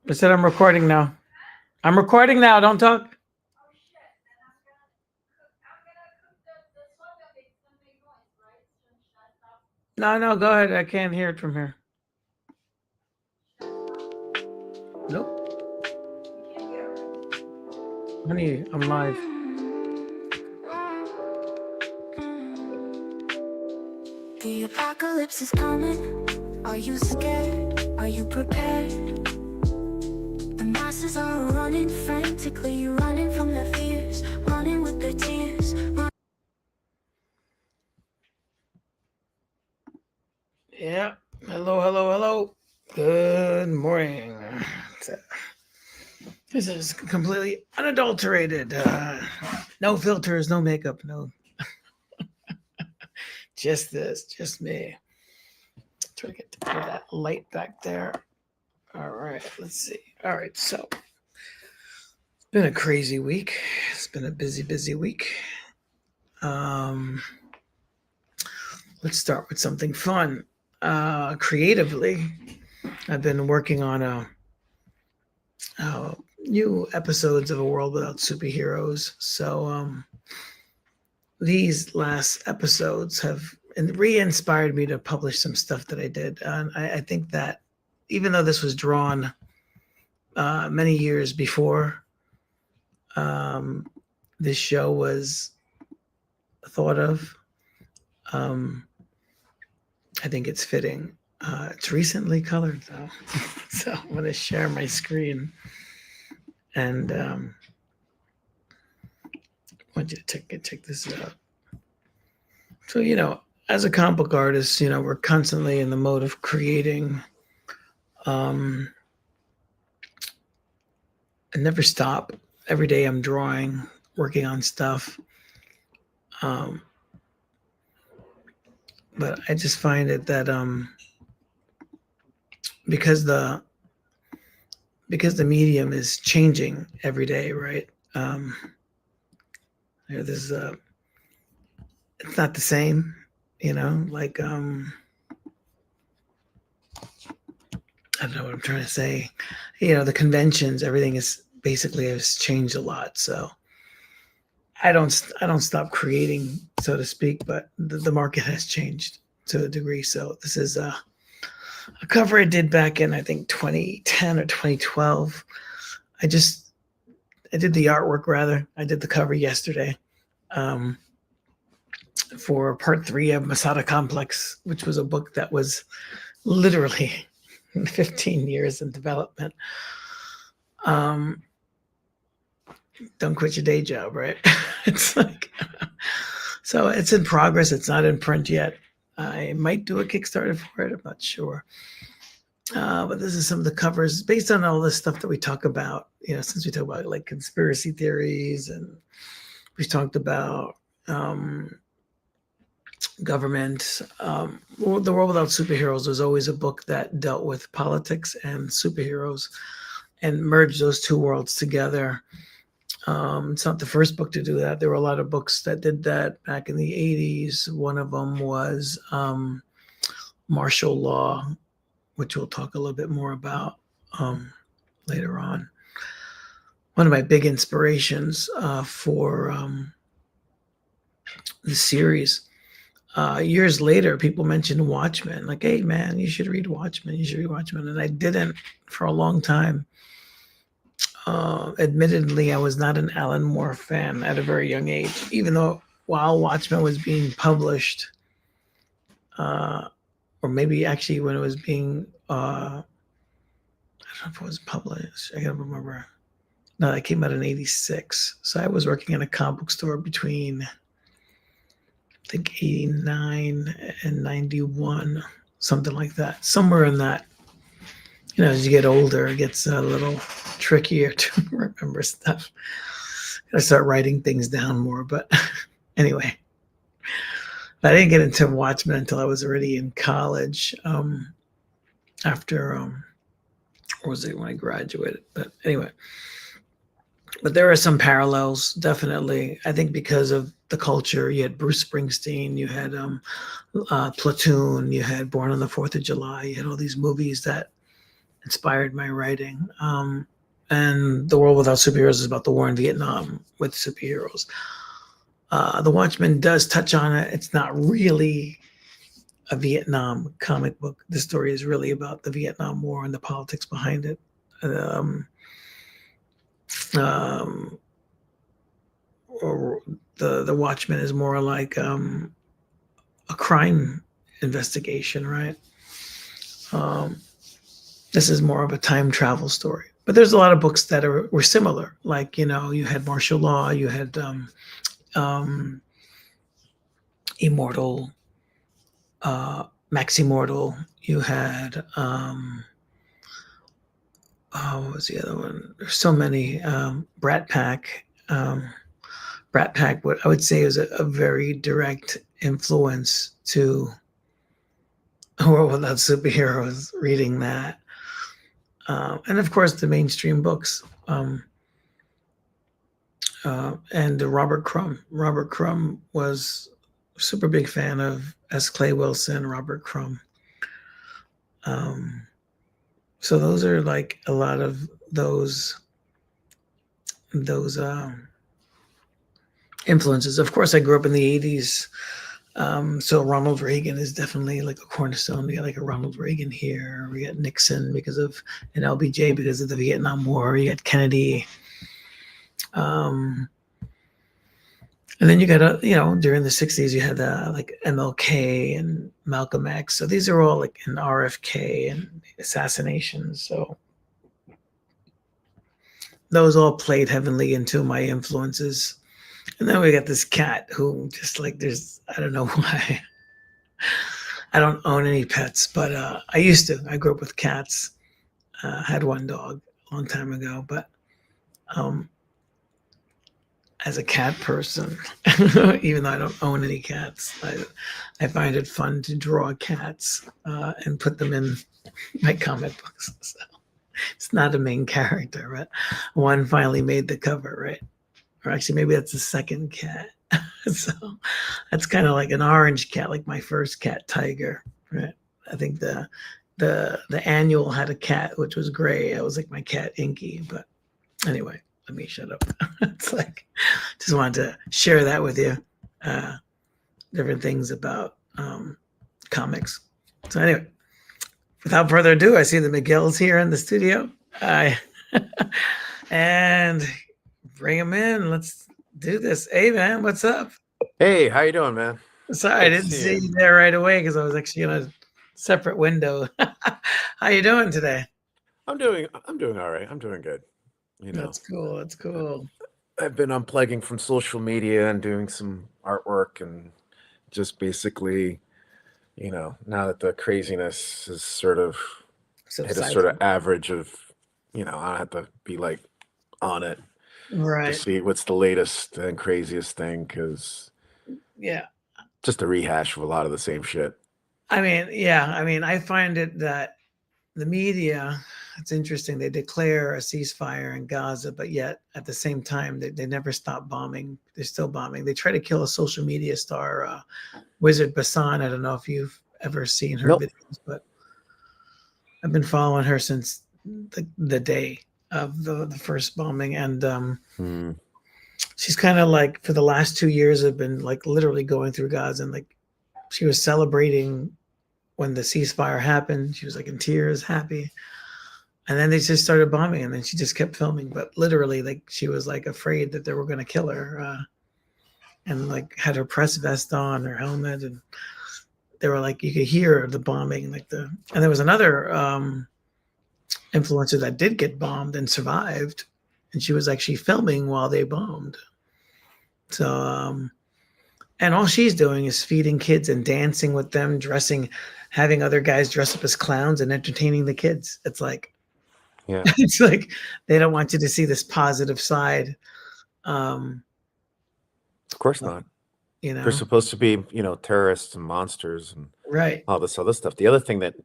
I said I'm recording now. I'm recording now. Don't talk. No, no, go ahead. I can't hear it from here. Nope. Honey, I'm live. The apocalypse is coming. Are you scared? Are you prepared? The masses are running frantically, running from their fears, running with their tears. Yeah. Hello, hello, hello. Good morning. This is completely unadulterated. No filters, no makeup, no. Just this, just me. Try to get to put that light back there. All right, let's see. All right, so it's been a crazy week. It's been a busy week. Let's start with something fun. Creatively, I've been working on new episodes of A World Without Superheroes. So these last episodes have re-inspired me to publish some stuff that I did. And I think that even though this was drawn many years before this show was thought of, I think it's fitting. It's recently colored though, so I'm going to share my screen, and I want you to check this out. So as a comic book artist, we're constantly in the mode of creating. I never stop. Every day I'm drawing, working on stuff. But I just find it that because the medium is changing every day, right? There's it's not the same, like I don't know what I'm trying to say. The conventions, everything is basically has changed a lot. So I don't stop creating, so to speak, but the market has changed to a degree. So this is a cover I did back in, I think, 2010 or 2012. I did the artwork, rather. I did the cover yesterday for part 3 of Masada Complex, which was a book that was literally 15 years in development. Don't quit your day job, right? It's like, so it's in progress. It's not in print yet. I might do a Kickstarter for it. I'm not sure. But this is some of the covers based on all this stuff that we talk about, since we talk about like conspiracy theories, and we've talked about government. The World Without Superheroes was always a book that dealt with politics and superheroes and merged those two worlds together. It's not the first book to do that. There were a lot of books that did that back in the 80s. One of them was Martial Law, which we'll talk a little bit more about later on. One of my big inspirations for the series. Years later, people mentioned Watchmen. Like, hey, man, you should read Watchmen. You should read Watchmen. And I didn't for a long time. Admittedly, I was not an Alan Moore fan at a very young age, even though while Watchmen was being published, or maybe actually when it was being, I don't know if it was published. I can't remember. No, it came out in 86. So I was working in a comic book store between, I think, 89 and 91, something like that. Somewhere in that. As you get older, it gets a little trickier to remember stuff. I start writing things down more, but anyway. I didn't get into Watchmen until I was already in college. After, or was it when I graduated? But anyway. But there are some parallels, definitely. I think because of the culture, you had Bruce Springsteen, you had Platoon, you had Born on the 4th of July, you had all these movies that inspired my writing. And The World Without Superheroes is about the war in Vietnam with superheroes. The Watchmen does touch on it. It's not really a Vietnam comic book. The story is really about the Vietnam War and the politics behind it. Um, um, or the Watchmen is more like a crime investigation, right? Um, this is more of a time travel story. But there's a lot of books that were similar. Like, you had martial law, you had um, Immortal, Max Immortal, you had what was the other one? There's so many. Brat Pack. Brat Pack, what I would say is a very direct influence to A World Without Superheroes, reading that. And of course, the mainstream books. And Robert Crumb. Robert Crumb was a super big fan of S. Clay Wilson, Robert Crumb. So those are like a lot of those influences. Of course, I grew up in the 80s. So Ronald Reagan is definitely like a cornerstone. We got like a Ronald Reagan here. We got Nixon because of an LBJ because of the Vietnam War. You got Kennedy. And then you got during the 60s, you had like MLK and Malcolm X. So these are all like in RFK and assassinations. So those all played heavily into my influences. And then we got this cat who just like, I don't know why. I don't own any pets, but I used to. I grew up with cats. Had one dog a long time ago, but as a cat person, even though I don't own any cats, I find it fun to draw cats and put them in my comic books. So it's not a main character, but one finally made the cover, right? Or actually, maybe that's the second cat. So that's kind of like an orange cat, like my first cat, Tiger, right? I think the annual had a cat which was gray. It was like my cat, Inky. But anyway, let me shut up. It's like, just wanted to share that with you. Different things about comics. So anyway, without further ado, I see the Miguel's here in the studio. And bring him in. Let's do this. Hey, man, what's up? Hey, how you doing, man? Sorry, I didn't see you there right away because I was actually in a separate window. How you doing today? I'm doing all right. I'm doing good. That's cool. That's cool. I've been unplugging from social media and doing some artwork and just basically, now that the craziness is sort of hit a sort of average of, I don't have to be like on it right to see what's the latest and craziest thing, because just a rehash of a lot of the same shit. I mean, I find it that the media, it's interesting. They declare a ceasefire in Gaza, but yet at the same time, they never stop bombing. They're still bombing. They try to kill a social media star, Wizard Bassan. I don't know if you've ever seen her videos, but I've been following her since the day of the first bombing. And she's kind of like, for the last 2 years, have been like literally going through Gaza, and like she was celebrating when the ceasefire happened. She was like in tears, happy. And then they just started bombing, and then she just kept filming. But literally, like, she was like afraid that they were going to kill her, and like had her press vest on, her helmet, and they were like, you could hear the bombing, and there was another influencer that did get bombed and survived, and she was actually filming while they bombed. So, and all she's doing is feeding kids and dancing with them, having other guys dress up as clowns and entertaining the kids. It's like, it's like they don't want you to see this positive side. Of course not. They're supposed to be, terrorists and monsters and all this other stuff. The other thing that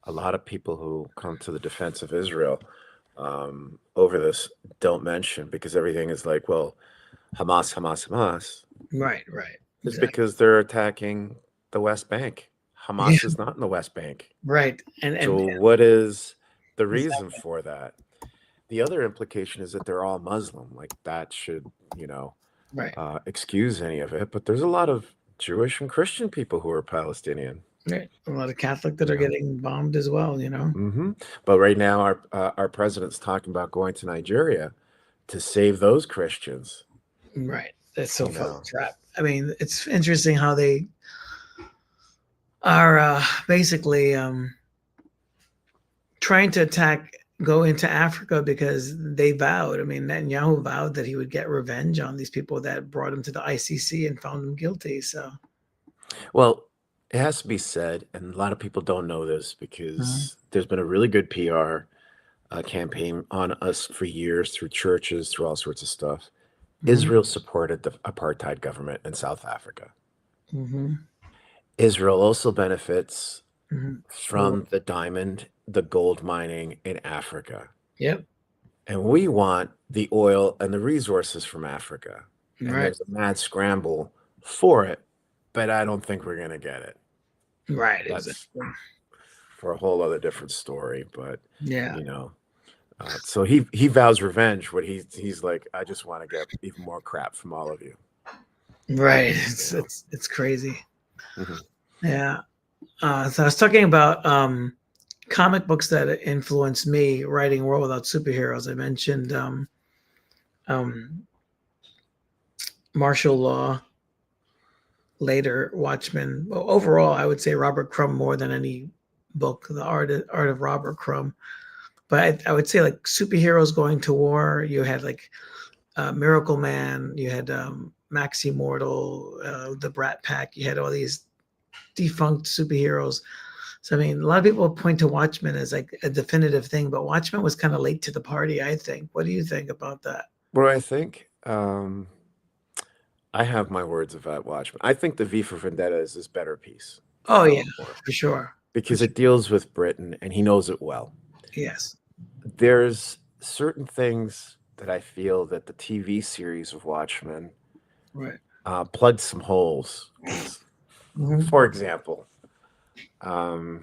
a lot of people who come to the defense of Israel over this don't mention, because everything is like, well, Hamas. Right. It's because they're attacking the West Bank. Hamas is not in the West Bank. Right. So what is the reason for that. The other implication is that they're all Muslim. Like that should, right. Excuse any of it. But there's a lot of Jewish and Christian people who are Palestinian. Right. A lot of Catholic that are getting bombed as well, But right now, our president's talking about going to Nigeria to save those Christians. Right. That's so fucking trap. I mean, it's interesting how they are basically trying to go into Africa because they vowed. I mean, Netanyahu vowed that he would get revenge on these people that brought him to the ICC and found him guilty. So, well, it has to be said, and a lot of people don't know this because there's been a really good PR campaign on us for years through churches, through all sorts of stuff. Israel supported the apartheid government in South Africa. Israel also benefits from the gold mining in Africa. Yep. And we want the oil and the resources from Africa. And there's a mad scramble for it, but I don't think we're going to get it. Right. That's exactly. For a whole other different story. But, yeah, so he vows revenge. What he's like, I just want to get even more crap from all of you. Right. It's crazy. Yeah. So I was talking about comic books that influenced me writing World Without Superheroes. I mentioned Martial Law, later Watchmen. Well, overall, I would say Robert Crumb more than any book, The Art of Robert Crumb. But I would say like superheroes going to war. You had like Miracle Man. You had Max Immortal, the Brat Pack. You had all these defunct superheroes. So, I mean, a lot of people point to Watchmen as like a definitive thing, but Watchmen was kind of late to the party, I think. What do you think about that? What do I think? I have my words about Watchmen. I think the V for Vendetta is his better piece. Oh, yeah, for sure. Because it deals with Britain, and he knows it well. Yes. There's certain things that I feel that the TV series of Watchmen plugged some holes. For example, the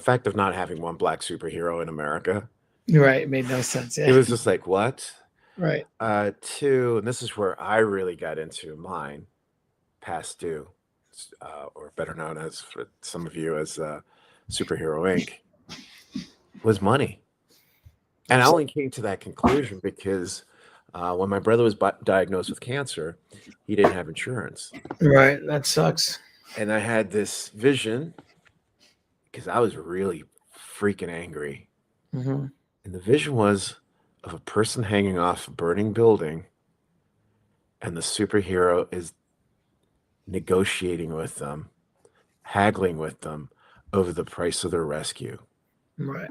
fact of not having one black superhero in America. Right. It made no sense. Yeah. It was just like, what? Right. Two, and this is where I really got into mine, Past Due, or better known as for some of you as Superhero Inc., was money. And I only came to that conclusion because when my brother was diagnosed with cancer, he didn't have insurance. Right. That sucks. And I had this vision because I was really freaking angry. And the vision was of a person hanging off a burning building, and the superhero is negotiating with them, haggling with them over the price of their rescue. Right.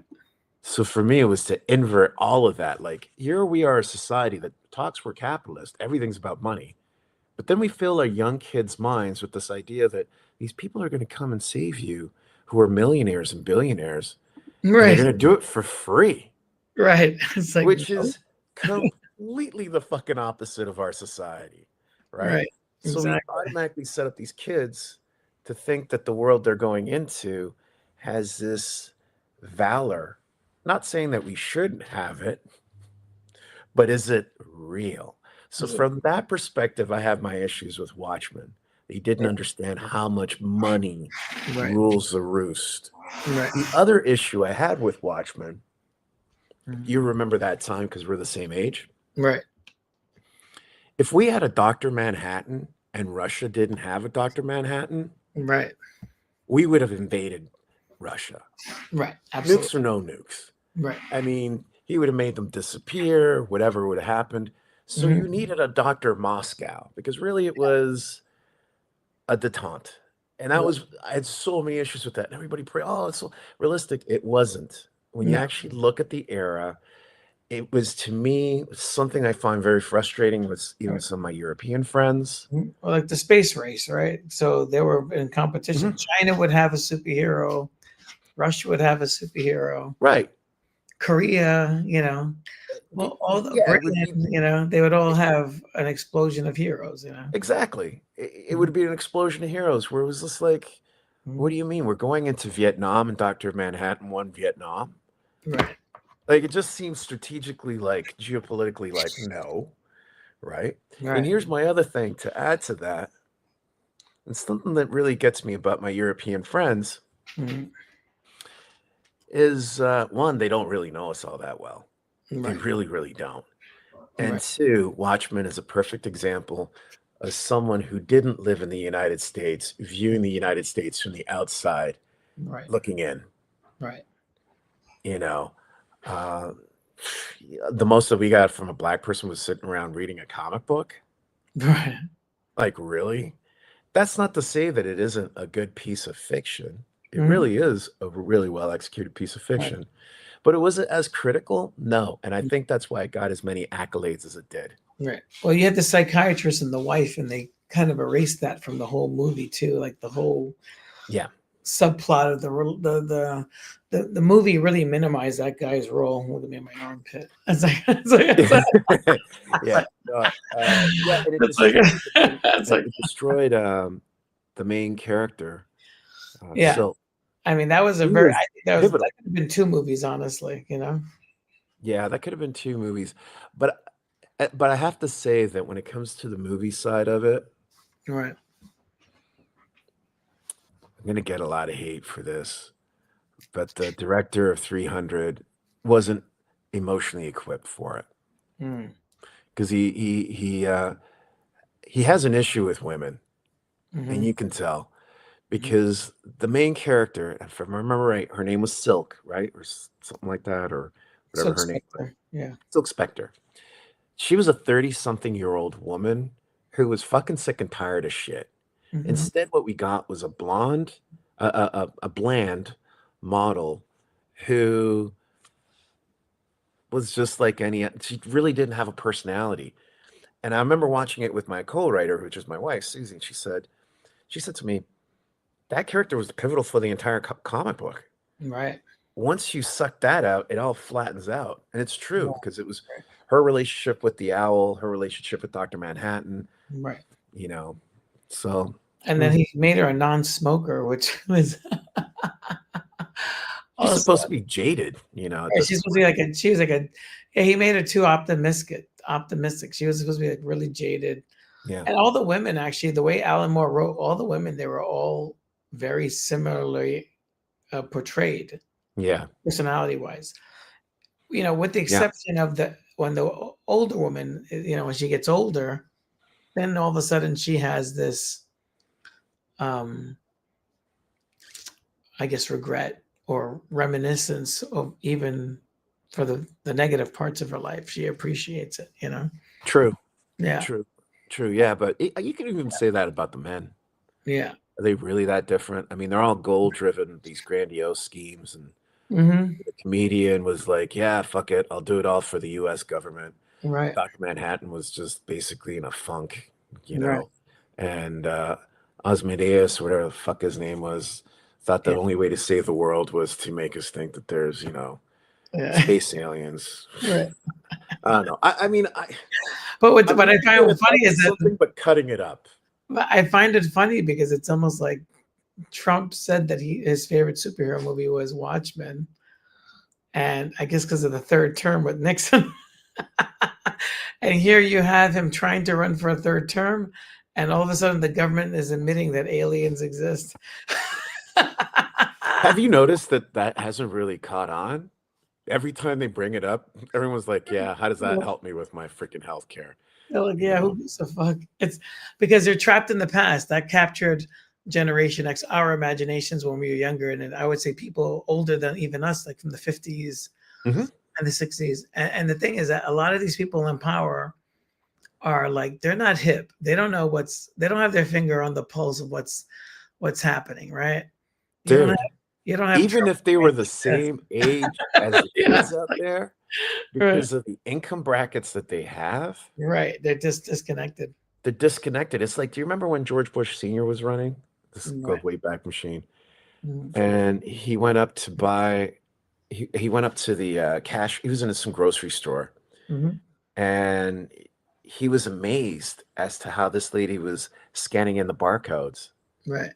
So for me, it was to invert all of that. Like, here we are, a society that talks we're capitalist. Everything's about money. But then we fill our young kids' minds with this idea that these people are going to come and save you who are millionaires and billionaires. Right. They're going to do it for free. Right. It's like, which is completely the fucking opposite of our society. Right. So we automatically set up these kids to think that the world they're going into has this valor. Not saying that we shouldn't have it, but is it real? So from that perspective, I have my issues with Watchmen. He didn't understand how much money rules the roost. The other issue I had with Watchmen, you remember that time because we're the same age. Right. If we had a Dr. Manhattan and Russia didn't have a Dr. Manhattan, we would have invaded Russia. Right. Absolutely. Nukes or no nukes. Right. I mean, he would have made them disappear, whatever would have happened. So you needed a Dr. Moscow because really it was a detente. And that was, I had so many issues with that. And everybody pray, oh, it's so realistic. It wasn't. When you actually look at the era, it was, to me, something I find very frustrating with even some of my European friends. Well, like the space race, right? So they were in competition. China would have a superhero. Russia would have a superhero. Right. Korea, well, all the Britain, they would all have an explosion of heroes, Exactly. It would be an explosion of heroes where it was just like, what do you mean? We're going into Vietnam and Dr. Manhattan won Vietnam. Right. Like, it just seems strategically, like, geopolitically, like, no, right? And here's my other thing to add to that. And something that really gets me about my European friends is, one, they don't really know us all that well. They really, really don't. And two, Watchmen is a perfect example of someone who didn't live in the United States, viewing the United States from the outside, looking in. Right. You know, the most that we got from a black person was sitting around reading a comic book. Right. Like, really? That's not to say that it isn't a good piece of fiction. It really is a really well executed piece of fiction. But it wasn't as critical? No. And I think that's why it got as many accolades as it did. Right. Well, you had the psychiatrist and the wife, and they kind of erased that from the whole movie too. Like the whole subplot of the movie really minimized that guy's role. Look at me in my armpit. It's like yeah. It destroyed the main character. So I mean, that was that could have been 2 movies, honestly, you know? Yeah, that could have been 2 movies. But I have to say that when it comes to the movie side of it, right, I'm going to get a lot of hate for this, but the director of 300 wasn't emotionally equipped for it. Because he has an issue with women, and you can tell. Because the main character, if I remember right, her name was Silk, right? Or something like that, or whatever her name was. Yeah. Silk Spectre. She was a 30-something-year-old woman who was fucking sick and tired of shit. Instead, what we got was a bland model who was just like she really didn't have a personality. And I remember watching it with my co-writer, which is my wife, Susie. She said to me, that character was pivotal for the entire comic book. Right. Once you suck that out, it all flattens out. And it's true because it was her relationship with the Owl, her relationship with Dr. Manhattan. Right. You know, so. And then he made her a non-smoker, which was. She's supposed to be jaded, you know. She's supposed to be he made her too optimistic. She was supposed to be like really jaded. Yeah. And all the women, actually, the way Alan Moore wrote, all the women, they were all very similarly portrayed. Yeah. Personality wise, you know, with the exception of when the older woman, you know, when she gets older, then all of a sudden she has this, I guess, regret or reminiscence of even for the negative parts of her life. She appreciates it, you know? True. Yeah. True. Yeah. But you can even say that about the men. Yeah. Are they really that different? I mean, they're all goal driven, these grandiose schemes. And the comedian was like, yeah, fuck it. I'll do it all for the U.S. government. Right. Dr. Manhattan was just basically in a funk, you know? And Osmodeus, whatever the fuck his name was, thought the only way to save the world was to make us think that there's, you know, space aliens. Right. I don't know. I mean, but what I find funny is that, but cutting it up. I find it funny because it's almost like Trump said that his favorite superhero movie was Watchmen, and I guess because of the 3rd term with Nixon. And here you have him trying to run for a 3rd term, and all of a sudden the government is admitting that aliens exist. Have you noticed that hasn't really caught on? Every time they bring it up, everyone's like, yeah, how does that help me with my freaking healthcare? They're like, yeah, who gives a fuck? It's because they're trapped in the past. That captured Generation X, our imaginations when we were younger. And I would say people older than even us, like from the 50s and the 60s. And the thing is that a lot of these people in power are like, they're not hip. They don't know they don't have their finger on the pulse of what's happening, right? Dude, you don't have even if they were the same age as the kids out there, because of the income brackets that they have. Right. They're just disconnected. They're disconnected. It's like, do you remember when George Bush Sr. was running? This is go way back machine. And he went up to buy, he went up to the cash. He was in some grocery store. And he was amazed as to how this lady was scanning in the barcodes. Right.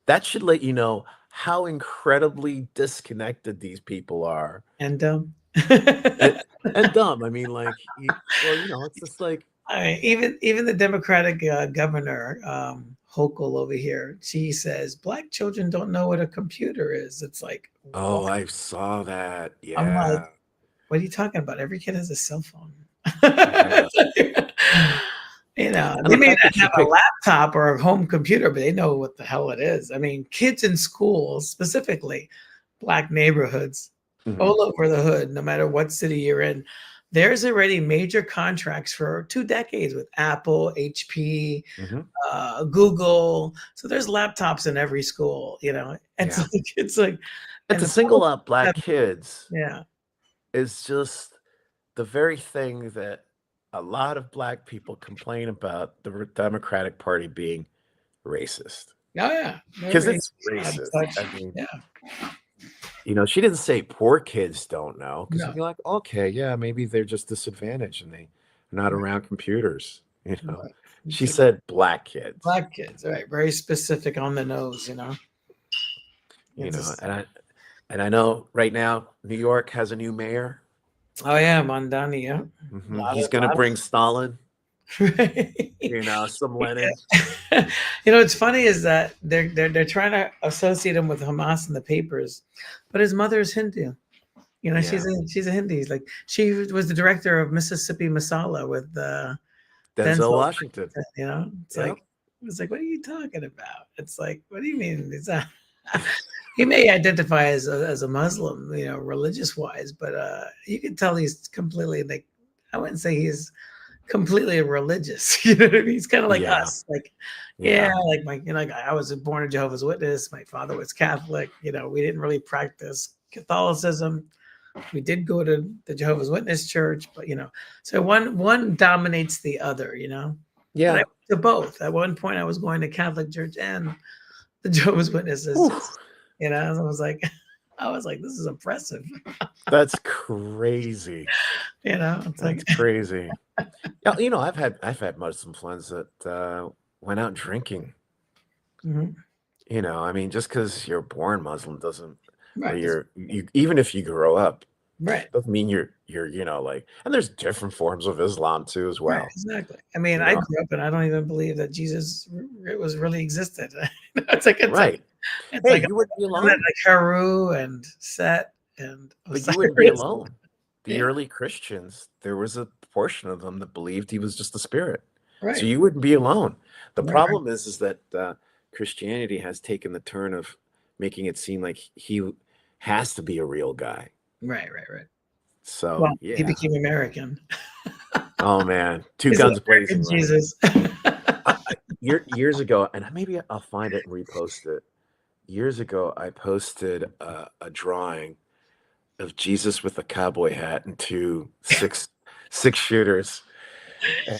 That should let you know how incredibly disconnected these people are. And dumb. and dumb. I mean, like, it's just like. Even the Democratic governor, Hochul over here, she says black children don't know what a computer is. It's like, oh, I saw that. I'm like, Yeah. what are you talking about? Every kid has a cell phone. Yeah. They may not have a laptop or a home computer, but they know what the hell it is. I mean, kids in schools, specifically black neighborhoods, all over the hood, no matter what city you're in, there's already major contracts for 2 decades with Apple, HP, Google. So there's laptops in every school, and it's like, and to single out black kids, yeah, is just the very thing that a lot of black people complain about the Democratic Party being racist. Oh yeah, because it's racist. I mean, she didn't say poor kids don't know, because you'd be like, okay, yeah, maybe they're just disadvantaged and they're not around computers. She said black kids. Black kids, right? Very specific on the nose, and I know right now New York has a new mayor. Oh yeah, Mondani. Yeah, he's going to bring Stalin. Some Lenin. What's funny is that they're trying to associate him with Hamas in the papers, but his mother is Hindu. She's a Hindu. Like, she was the director of Mississippi Masala with Denzel Washington. It's like what are you talking about? It's like, what do you mean? He may identify as a Muslim, religious wise, but you can tell he's completely, like, I wouldn't say he's completely religious. He's kind of like us. Like, like I was born a Jehovah's Witness. My father was Catholic. We didn't really practice Catholicism. We did go to the Jehovah's Witness church, but so one dominates the other. Yeah. But I went to both. At one point, I was going to Catholic church and the Jehovah's Witnesses. I was like, this is impressive. That's crazy. It's like crazy. I've had Muslim friends that went out drinking. I mean, just because you're born Muslim doesn't, or even if you grow up, doesn't mean you're and there's different forms of Islam too as well. Right, exactly. I mean, I grew up and I don't even believe that Jesus really existed. It's like you wouldn't be alone. Like Haru and Set and Osiris. But you wouldn't be alone. The early Christians, there was a portion of them that believed he was just a spirit. Right. So you wouldn't be alone. The problem is that Christianity has taken the turn of making it seem like he has to be a real guy. Right. So he became American. Oh man, two guns blazing. Jesus. Years ago, and maybe I'll find it and repost it. Years ago, I posted a drawing of Jesus with a cowboy hat and 2 6-shooters,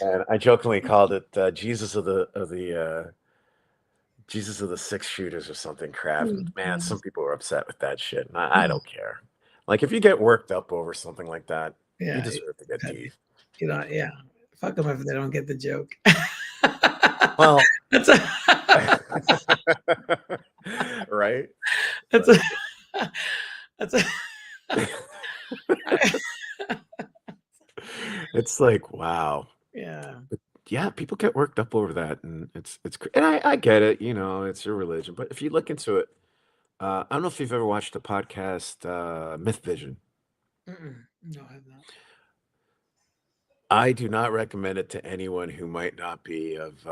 and I jokingly called it Jesus of the 6-shooters or something crap. Man, some people were upset with that shit, and I don't care. Like, if you get worked up over something like that, you deserve to get teeth. Fuck them if they don't get the joke. Well, right. It's like, wow. But people get worked up over that, and and I get it. It's your religion, but if you look into it, I don't know if you've ever watched the podcast Myth Vision. No, I have not. I do not recommend it to anyone who might not be of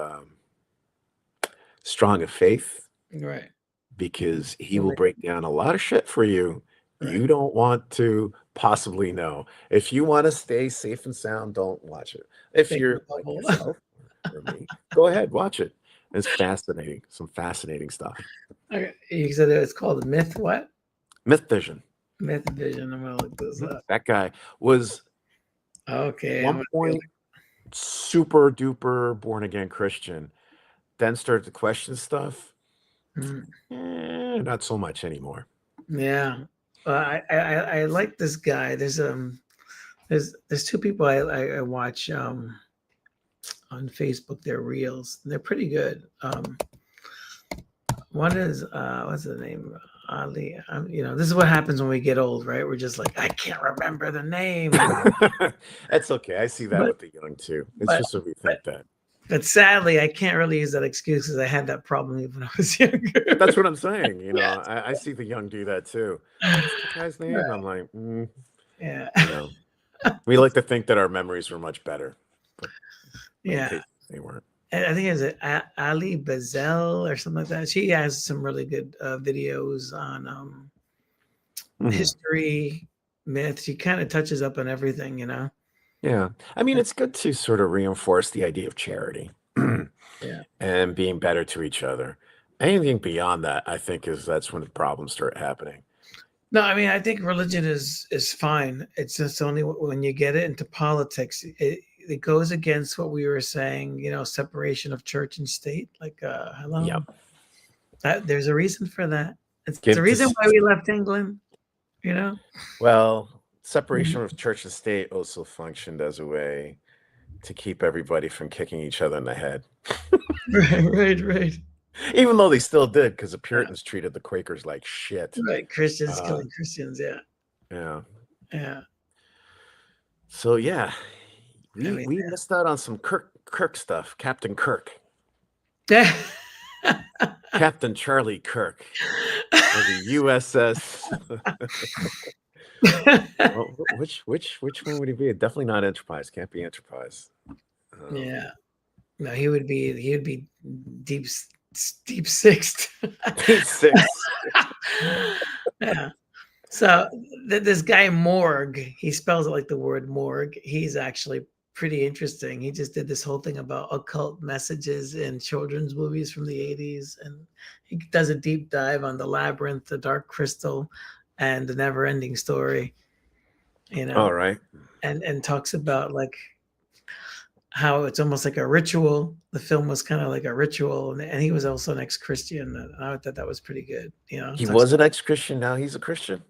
strong of faith, right? Because he will break down a lot of shit for you. Right. You don't want to possibly know. If you want to stay safe and sound, don't watch it. If you're like yourself or me, go ahead, watch it. It's fascinating. Some fascinating stuff. Okay, you said it's called Myth what? Myth Vision. Myth Vision. I'm gonna look this up. That guy was at one point super duper born again Christian, then started to question stuff. Not so much anymore. Yeah. I like this guy. There's 2 people I watch on Facebook. Their reels. They're pretty good. One is what's the name? Ali. This is what happens when we get old, right? We're just like, I can't remember the name. That's okay. I see that with the young too. It's just so we think that. But sadly, I can't really use that excuse because I had that problem even when I was younger. That's what I'm saying. I see the young do that too. What's the guy's name? Right. I'm like, yeah. We like to think that our memories were much better. But yeah, they weren't. I think it's Ali Bazel or something like that. She has some really good videos on history, myth. She kind of touches up on everything, Yeah. I mean, it's good to sort of reinforce the idea of charity and being better to each other. Anything beyond that, I think that's when the problems start happening. No, I mean, I think religion is fine. It's just only when you get it into politics, it goes against what we were saying, separation of church and state. Like, hello. Yep. There's a reason for that. It's the reason why we left England, Well, separation of church and state also functioned as a way to keep everybody from kicking each other in the head. Right. Even though they still did, because the Puritans treated the Quakers like shit. Right, Christians killing Christians, Yeah. So we missed out on some Kirk stuff. Captain Kirk. Yeah. Captain Charlie Kirk of the USS. Well, which one would he be? Definitely not Enterprise. Can't be Enterprise. Yeah. No, he would be deep sixth. Deep sixth. Yeah. So this guy Morg, he spells it like the word morgue. He's actually pretty interesting. He just did this whole thing about occult messages in children's movies from the 80s, and he does a deep dive on The Labyrinth, The Dark Crystal, and The Never-Ending Story. All right. And talks about like how it's almost like a ritual. The film was kind of like a ritual, and he was also an ex-Christian, and I thought that was pretty good. He was an ex-Christian. Now he's a Christian.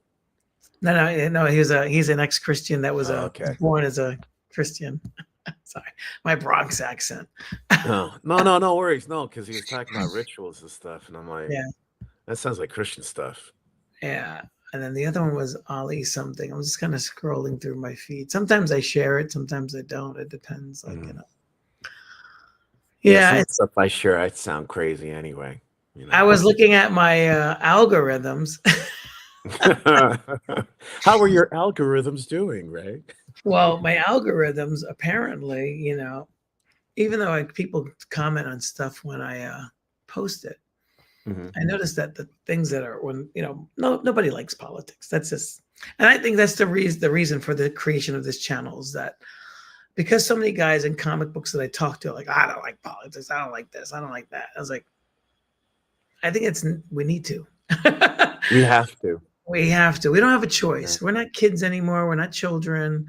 No. He's an ex-Christian that was born as a Christian. Sorry, my Bronx accent. No worries. No, because he was talking about rituals and stuff, and I'm like, that sounds like Christian stuff. Yeah. And then the other one was Ali something. I'm just kind of scrolling through my feed. Sometimes I share it, sometimes I don't. It depends. Yeah, stuff I share, I sound crazy anyway. I was looking at my algorithms. How are your algorithms doing, right? Well, my algorithms apparently, even though people comment on stuff when I post it, I noticed that the things that are when nobody likes politics. That's just, and I think that's the reason for the creation of this channel is that because so many guys in comic books that I talk to are like, I don't like politics, I don't like this, I don't like that. I was like, I think we need to. We have to. We have to. We don't have a choice. We're not kids anymore. We're not children.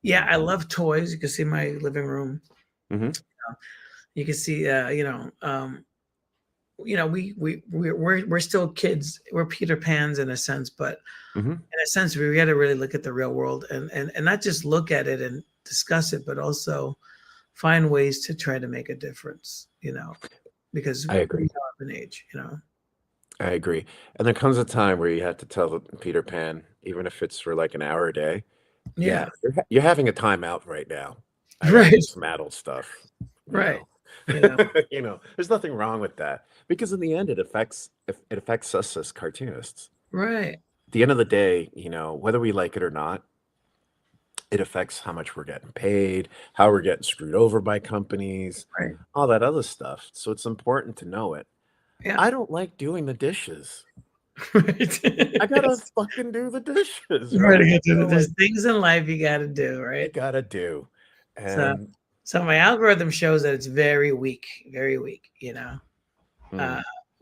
Yeah, I love toys. You can see my living room. You can see, we're still kids. We're Peter Pans in a sense, but in a sense, we got to really look at the real world and not just look at it and discuss it, but also find ways to try to make a difference. Because I agree. We have an age. I agree. And there comes a time where you have to tell Peter Pan, even if it's for like an hour a day. Yeah, you're having a timeout right now. Right. Some adult stuff. Right. There's nothing wrong with that because in the end, it affects us as cartoonists. Right. At the end of the day, whether we like it or not, it affects how much we're getting paid, how we're getting screwed over by companies, all that other stuff. So it's important to know it. Yeah. I don't like doing the dishes. Right. I gotta fucking do the dishes. Right. There's things in life you gotta do, right? You gotta do. And so my algorithm shows that it's very weak,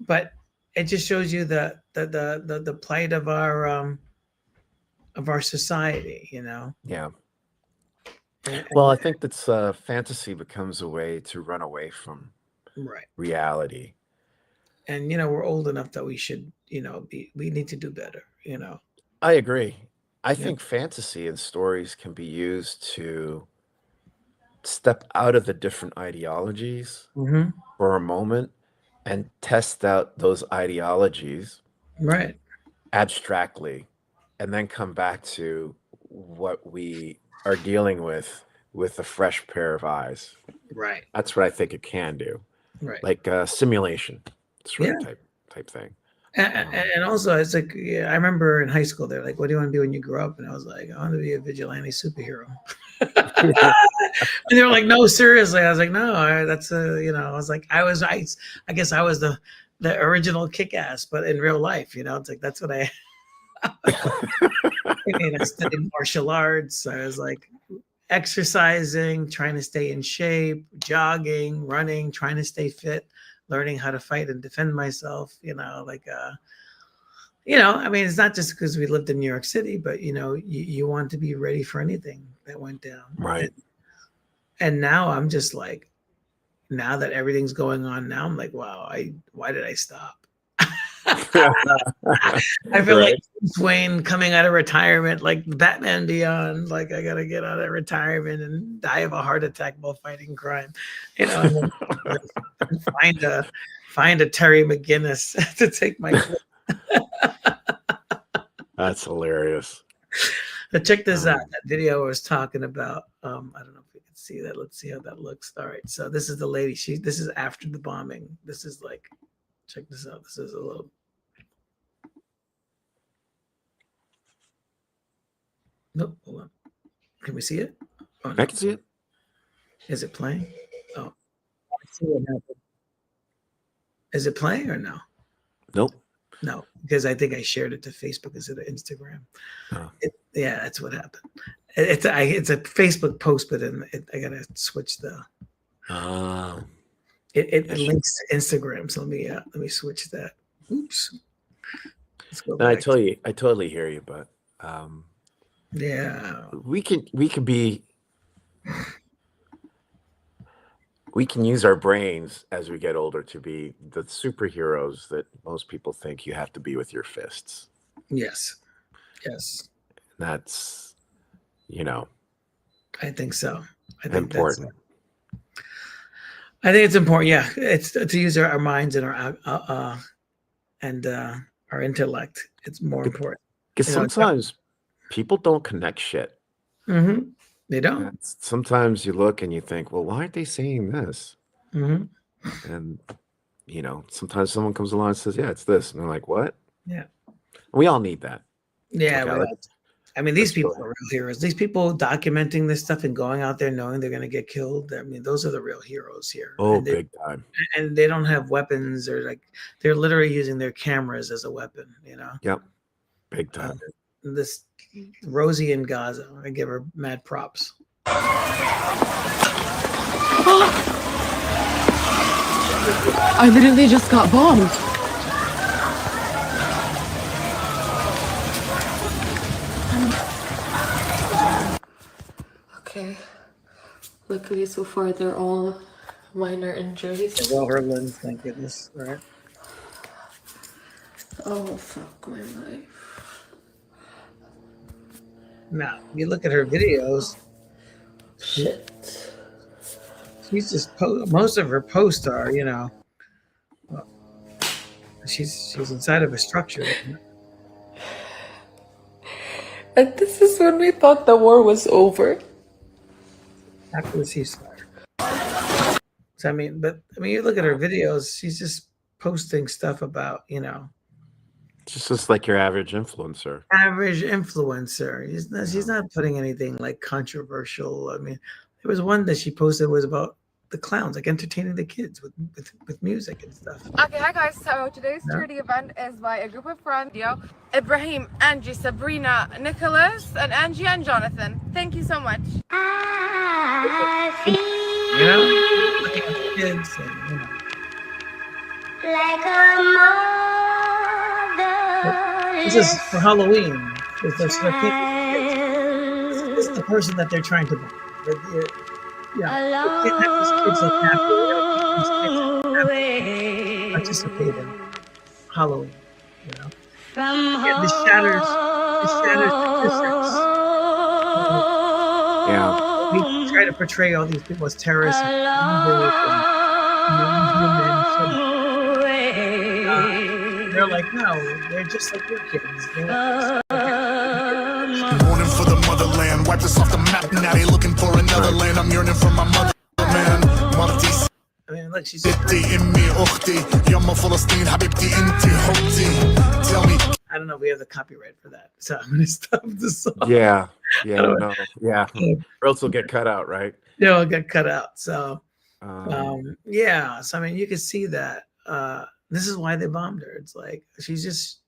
but it just shows you the plight of our society, Yeah. Well, I think that's fantasy becomes a way to run away from reality. And we're old enough that we should, we need to do better, I agree. I think fantasy and stories can be used to step out of the different ideologies for a moment and test out those ideologies. Right. abstractly and then come back to what we are dealing with a fresh pair of eyes. Right. That's what I think it can do. Right. Like simulation sort of type thing. And also, it's like, I remember in high school, they're like, what do you want to be when you grow up? And I was like, I want to be a vigilante superhero. And they were like, no, seriously. I was like, no, that's I was like, I guess I was the original Kick-Ass, but in real life, it's like, that's what I I studied martial arts. I was like exercising, trying to stay in shape, jogging, running, trying to stay fit, learning how to fight and defend myself, I mean, it's not just because we lived in New York City, but you want to be ready for anything that went down. Right. And now I'm just like, now that everything's going on now, I'm like, wow, why did I stop? I feel like Wayne coming out of retirement, like Batman Beyond, like I gotta get out of retirement and die of a heart attack while fighting crime, and find a Terry McGinnis to take my place. That's hilarious. But check this out. That video I was talking about. I don't know if you can see that. Let's see how that looks. All right. So this is the lady. This is after the bombing. This is like, check this out. This is a little. Nope. Hold on. Can we see it? Oh, no. I can see it. Is it playing? Oh. I see what happened. Is it playing or no? Nope. No, because I think I shared it to Facebook instead of Instagram. Oh. Yeah, that's what happened. It's a Facebook post, but I gotta switch the. It links to Instagram, so let me switch that. Oops. Let's go back. I totally hear you, but yeah, we can use our brains as we get older to be the superheroes that most people think you have to be with your fists. Yes. That's, I think so. I think important. I think it's important. Yeah, it's to use our minds and our intellect. It's more important. Because sometimes people don't connect shit. Mm-hmm. They don't. And sometimes you look and you think, well, why aren't they saying this? Mm-hmm. And sometimes someone comes along and says, yeah, it's this, and they're like, what? Yeah. We all need that. Yeah. I mean, these people are real heroes. These people documenting this stuff and going out there knowing they're going to get killed. I mean, those are the real heroes here. Oh, big time. And they don't have weapons, or they're literally using their cameras as a weapon, Yep. Big time. This Rosie in Gaza, I give her mad props. I literally just got bombed. Okay. Luckily, so far, they're all minor injuries. Well, her limbs, thank goodness, right? Oh, fuck my life. Now, you look at her videos. Shit. She's just most of her posts are, she's inside of a structure. And this is when we thought the war was over. After the ceasefire. So you look at her videos. She's just posting stuff about, just like your average influencer. She's not putting anything like controversial. I mean, there was one that she posted was about the clowns, like entertaining the kids with music and stuff. Okay, hi guys. So today's charity event is by a group of friends. Ibrahim, Angie, Sabrina, Nicholas, and Angie and Jonathan. Thank you so much. Looking at the kids and, like a mother. This is for Halloween. This is the person that they're trying to buy. Participate in Halloween, the shatters statistics. Yeah. We try to portray all these people as terrorists and they're like, no, they're just like your kids. Mourning for the motherland, wiped us off the map. Now they looking for another land. I'm yearning for my mother, man. I mean, look, she's. I don't know if we have the copyright for that, so I'm gonna stop the song. Yeah, no, yeah. Or else it'll get cut out, right? Yeah, it'll get cut out. So, yeah. So I mean, you can see that. This is why they bombed her. It's like she's just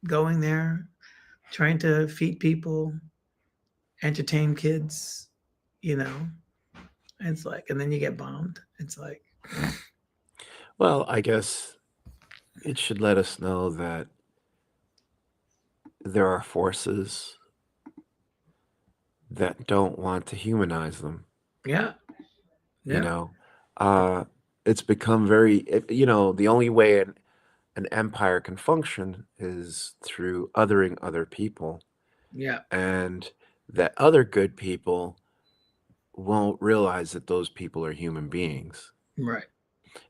going there, trying to feed people, entertain kids, you know. It's like, and then you get bombed. It's like, well, I guess it should let us know that there are forces that don't want to humanize them. Yeah. You know, it's become very, you know, the only way an empire can function is through othering other people. Yeah. And that other good people won't realize that those people are human beings. Right.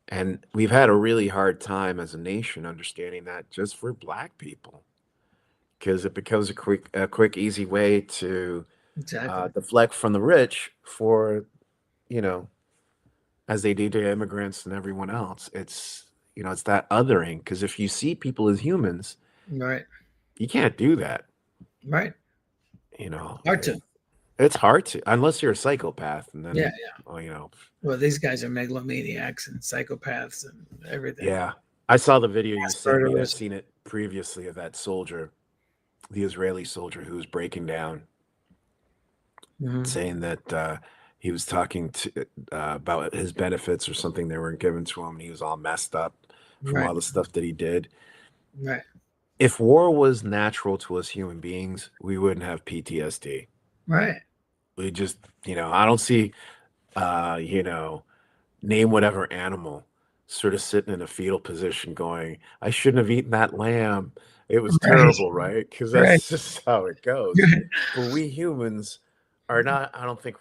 And we've had a really hard time as a nation understanding that just for Black people, because it becomes a quick, easy way to deflect from the rich for, you know, as they do to immigrants and everyone else. It's, you know, it's that othering, because if you see people as humans, right, you can't do that. Right. You know, hard to. It's hard to, unless you're a psychopath, and then well, you know. Well, these guys are megalomaniacs and psychopaths and everything. Yeah, I saw the video you sent me. I've seen it previously of that soldier, the Israeli soldier who was breaking down, saying that he was talking to about his benefits or something they weren't given to him, and he was all messed up from all the stuff that he did. Right. If war was natural to us human beings, we wouldn't have PTSD. Right. We just, you know, I don't see, you know, name whatever animal sort of sitting in a fetal position going, I shouldn't have eaten that lamb. It was terrible, right? Because that's just how it goes. But we humans are not, I don't think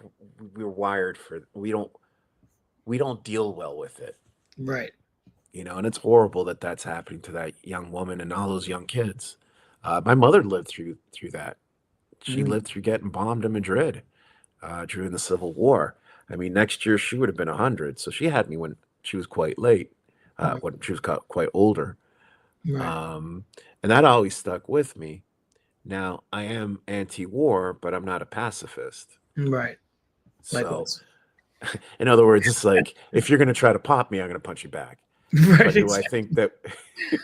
we're wired for, we don't deal well with it. Right. You know, and it's horrible that that's happening to that young woman and all those young kids. My mother lived through that. She lived through getting bombed in Madrid during the Civil War. I mean, next year she would have been 100. So she had me when she was quite late, when she was quite older. Right. And that always stuck with me. Now, I am anti-war, but I'm not a pacifist. Right. So, in other words, it's like, if you're going to try to pop me, I'm going to punch you back. Right. But do I think that,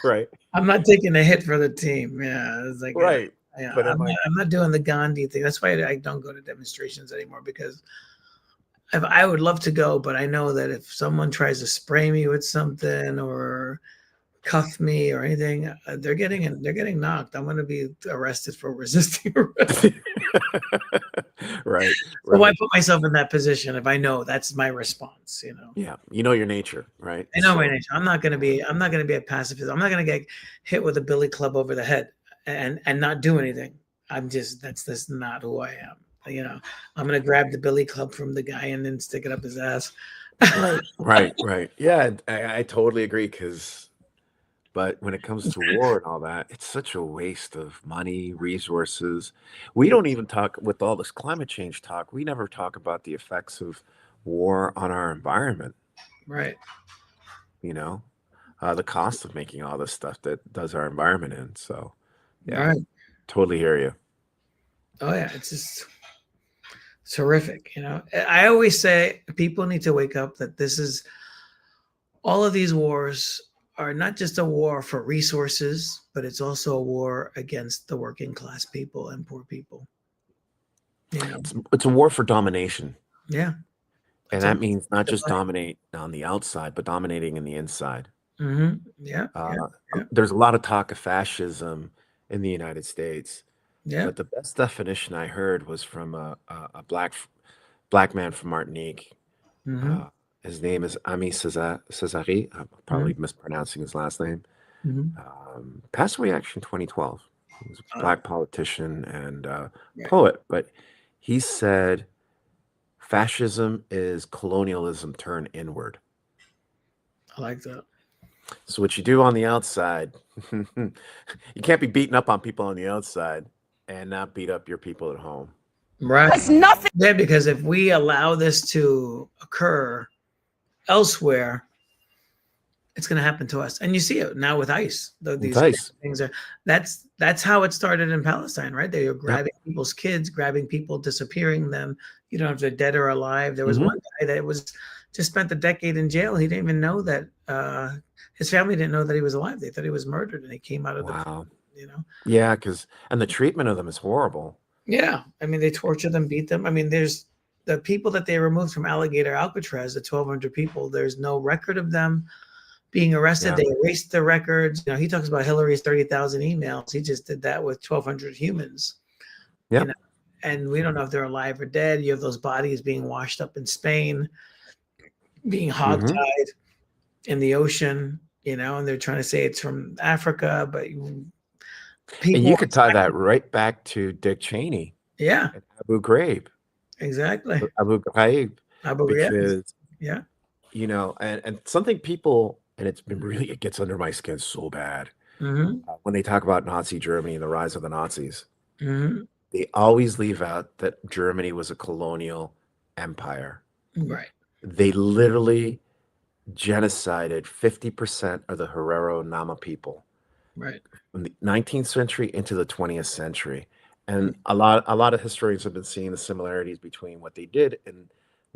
right? I'm not taking a hit for the team. Yeah. It's like, right. Yeah, but I'm not doing the Gandhi thing. That's why I don't go to demonstrations anymore, because I would love to go, but I know that if someone tries to spray me with something or cuff me or anything, they're getting knocked. I'm going to be arrested for resisting arrest. Right. So why put myself in that position if I know that's my response? You know. Yeah, you know your nature, right? I know my nature. I'm not going to be a pacifist. I'm not going to get hit with a billy club over the head and not do anything. That's not who I am. You know, I'm gonna grab the billy club from the guy and then stick it up his ass. Right. Yeah, I totally agree. But when it comes to war and all that, it's such a waste of money, resources. We don't even talk, with all this climate change talk, we never talk about the effects of war on our environment. Right. You know, the cost of making all this stuff that does our environment in. So. Yeah, right. Totally hear you. Oh yeah, it's horrific. You know, I always say people need to wake up that all of these wars are not just a war for resources, but it's also a war against the working class people and poor people. You know? It's a war for domination. Yeah. And that means not just dominate on the outside, but dominating in the inside. Yeah. There's a lot of talk of fascism in the United States. Yeah. But the best definition I heard was from a black man from Martinique. His name is Ami Cesari. I'm probably mispronouncing his last name. Passed away actually in 2012. He was a black politician and poet. But he said fascism is colonialism turned inward. I like that. So what you do on the outside, you can't be beating up on people on the outside and not beat up your people at home. Right. It's nothing. Yeah, because if we allow this to occur elsewhere, it's going to happen to us. And you see it now with ICE. These things are that's how it started in Palestine, right? They were grabbing people's kids, grabbing people, disappearing them. You don't know if they're dead or alive. There was one guy that was just spent a decade in jail. He didn't even know that his family didn't know that he was alive. They thought he was murdered, and he came out of the, you know. Yeah, and the treatment of them is horrible. Yeah, I mean, they torture them, beat them. I mean, there's the people that they removed from Alligator Alcatraz, the 1,200 people. There's no record of them being arrested. Yeah. They erased the records. You know, he talks about Hillary's 30,000 emails. He just did that with 1,200 humans. Yeah, you know? And we don't know if they're alive or dead. You have those bodies being washed up in Spain, being hogtied in the ocean. You know, and they're trying to say it's from Africa, but and you could tie that right back to Dick Cheney. Yeah. Abu Ghraib. Exactly. Abu Ghraib. Because, yeah. You know, and something people, and it's been really, it gets under my skin so bad. When they talk about Nazi Germany and the rise of the Nazis, they always leave out that Germany was a colonial empire. Right. They literally genocided 50% of the Herero Nama people. Right. From the 19th century into the 20th century. And a lot of historians have been seeing the similarities between what they did in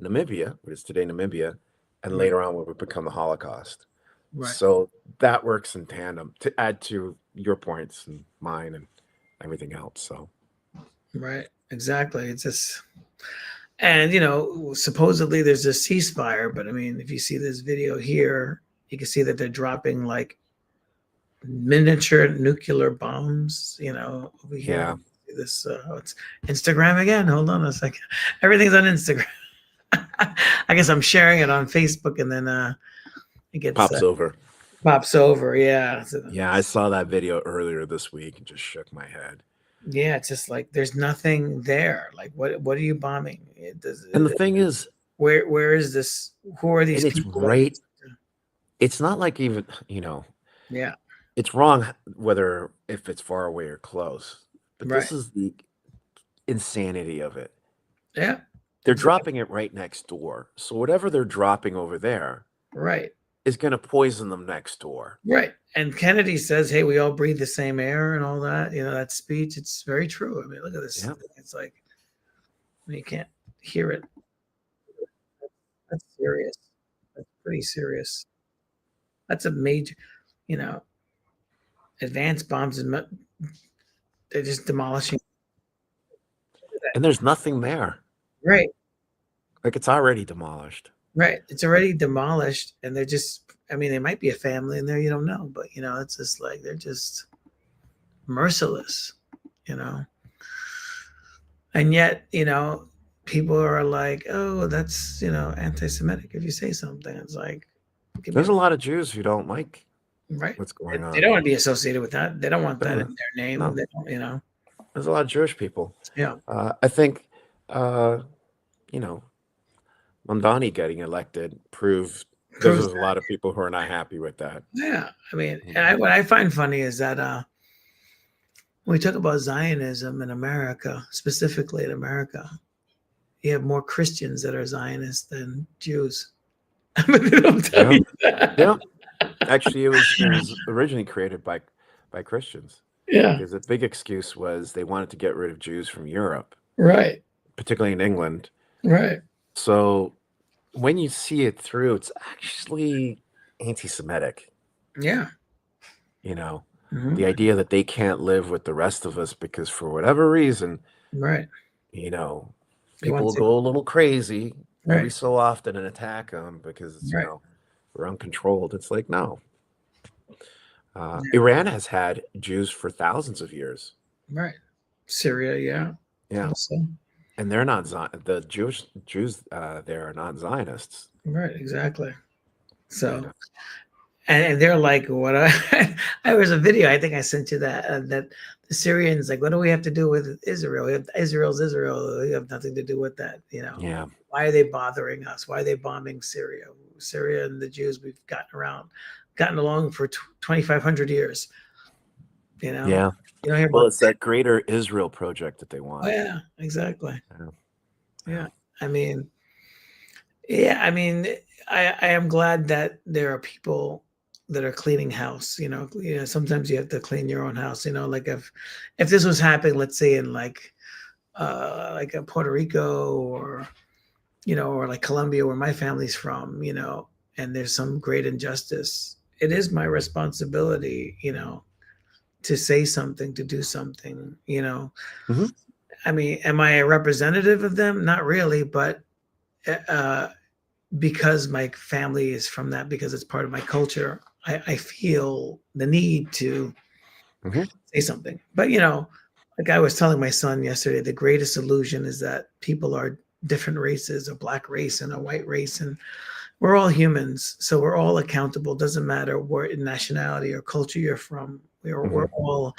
Namibia, which is today Namibia, and later on what would become the Holocaust. Right. So that works in tandem to add to your points and mine and everything else. So right, exactly. It's just, and you know, supposedly there's a ceasefire, but I mean, if you see this video here, you can see that they're dropping like miniature nuclear bombs, you know, over here. Yeah. This it's Instagram again. Hold on a second. Everything's on Instagram. I guess I'm sharing it on Facebook, and then it gets pops over. Pops over, yeah. Yeah, I saw that video earlier this week and just shook my head. Yeah, it's just like there's nothing there. Like, what are you bombing? And the thing is, where is this? Who are these people? It's right. It's not like even, you know. Yeah. It's wrong whether if it's far away or close. But this is the insanity of it. Yeah. They're dropping it right next door. So whatever they're dropping over there is going to poison them next door. Right. And Kennedy says, hey, we all breathe the same air and all that. You know, that speech, it's very true. I mean, look at this. Yeah. It's like, you can't hear it. That's serious. That's pretty serious. That's a major, you know, advanced bombs and they're just demolishing. And there's nothing there. Right. Like it's already demolished. Right. It's already demolished. And they're just, I mean, there might be a family in there, you don't know. But, you know, it's just like they're just merciless, you know. And yet, you know, people are like, oh, that's, you know, anti-Semitic if you say something. It's like. There's a lot of Jews who don't like what's going on. They don't want to be associated with that. They don't want that in their name. No. They don't, you know. There's a lot of Jewish people. Yeah. I think, you know, Mamdani getting elected proved there's a lot of people who are not happy with that. Yeah. I mean, and what I find funny is that when we talk about Zionism in America, specifically in America, you have more Christians that are Zionists than Jews. I mean, they don't tell you that. Yeah. Actually, it was originally created by Christians. Yeah. Because the big excuse was they wanted to get rid of Jews from Europe. Right. Particularly in England. Right. So when you see it through, it's actually anti-Semitic. Yeah. You know, the idea that they can't live with the rest of us because for whatever reason, you know, people will go a little crazy every so often and attack them because, you know, we're uncontrolled. It's like, no. Iran has had Jews for thousands of years. Right. Syria, yeah. Yeah. Also. And they're not the Jews there are not Zionists. Right, exactly. So, and they're like, what? I was a video. I think I sent you that the Syrians like, what do we have to do with Israel? Israel's Israel. We have nothing to do with that. You know. Yeah. Why are they bothering us? Why are they bombing Syria? Syria and the Jews we've gotten around. gotten along for 2,500 years. You know? Yeah. You don't hear Well, about. it's that Greater Israel project that they Oh want. yeah, exactly. Yeah. I mean, I am glad that there are people that are cleaning house. Sometimes you have to clean your own house. Like if this was happening, let's say in like a Puerto Rico or or like Colombia, where my family's from, and there's some great injustice, it is my responsibility, to say something, to do something. Mm-hmm. I mean, am I a representative of them? Not really, but because my family is from that, because it's part of my culture, I feel the need to say something. But like I was telling my son yesterday, the greatest illusion is that people are different races, a black race and a white race, and we're all humans, so we're all accountable. Doesn't matter what nationality or culture you're from. We all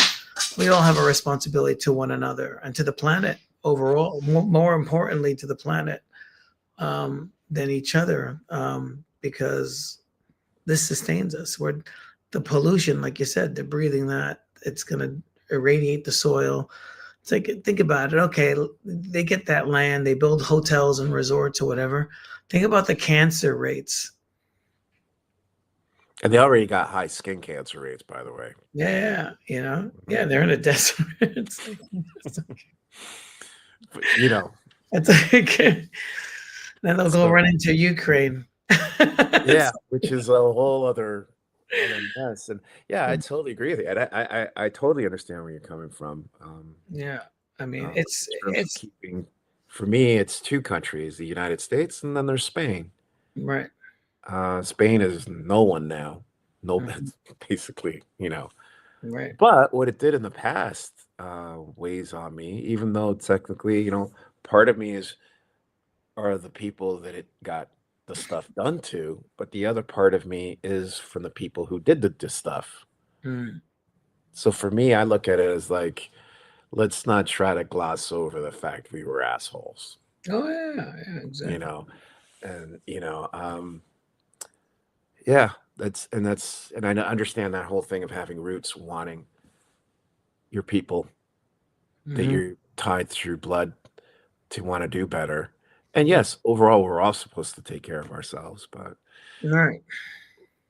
have a responsibility to one another and to the planet overall. More importantly, to the planet than each other, because this sustains us. We're the pollution, like you said, they're breathing that. It's going to irradiate the soil. It's like, think about it. Okay, they get that land, they build hotels and resorts or whatever. Think about the cancer rates. And they already got high skin cancer rates, by the way. Yeah, they're in a desert. It's like, but, it's like then they'll go run into Ukraine. Yeah, which is a whole other mess. And yeah, I totally agree with you. I totally understand where you're coming from. Yeah, I mean, it's keeping. For me, it's two countries: the United States, and then there's Spain. Right. Spain is no one now. No, basically, Right. But what it did in the past weighs on me, even though technically, part of me are the people that it got the stuff done to, but the other part of me is from the people who did the stuff. So for me, I look at it as like, let's not try to gloss over the fact we were assholes. Oh yeah, exactly. Yeah, and I understand that whole thing of having roots, wanting your people that you're tied through blood to want to do better. And yes, overall, we're all supposed to take care of ourselves, but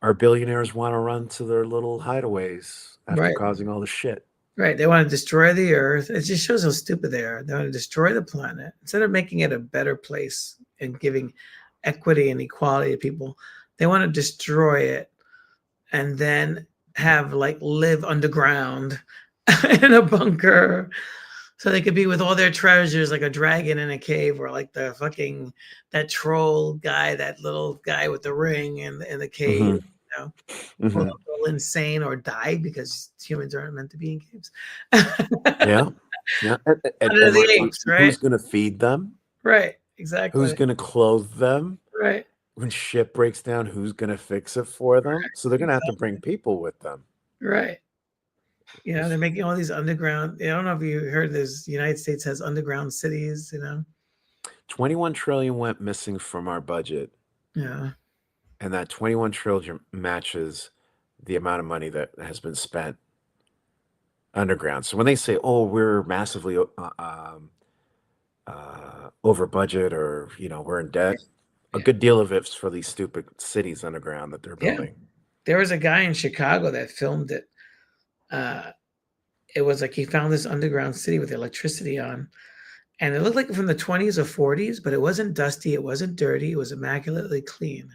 our billionaires want to run to their little hideaways after causing all the shit. Right. They want to destroy the earth. It just shows how stupid they are. They want to destroy the planet instead of making it a better place and giving equity and equality to people. They want to destroy it and then have live underground in a bunker, so they could be with all their treasures, like a dragon in a cave, or like that troll guy, that little guy with the ring in the cave, all insane or die because humans aren't meant to be in caves. Yeah. And who's going to feed them? Right. Exactly. Who's going to clothe them? Right. When shit breaks down, who's going to fix it for them? So they're going to have to bring people with them. Right. They're making all these underground. I don't know if you heard this. The United States has underground cities. 21 trillion went missing from our budget. Yeah. And that 21 trillion matches the amount of money that has been spent underground. So when they say, "Oh, we're massively over budget," or we're in debt, a good deal of it's for these stupid cities underground that they're building. There was a guy in Chicago that filmed it. It was like he found this underground city with electricity on, and it looked like from the 20s or 40s, but it wasn't dusty, it wasn't dirty, it was immaculately clean.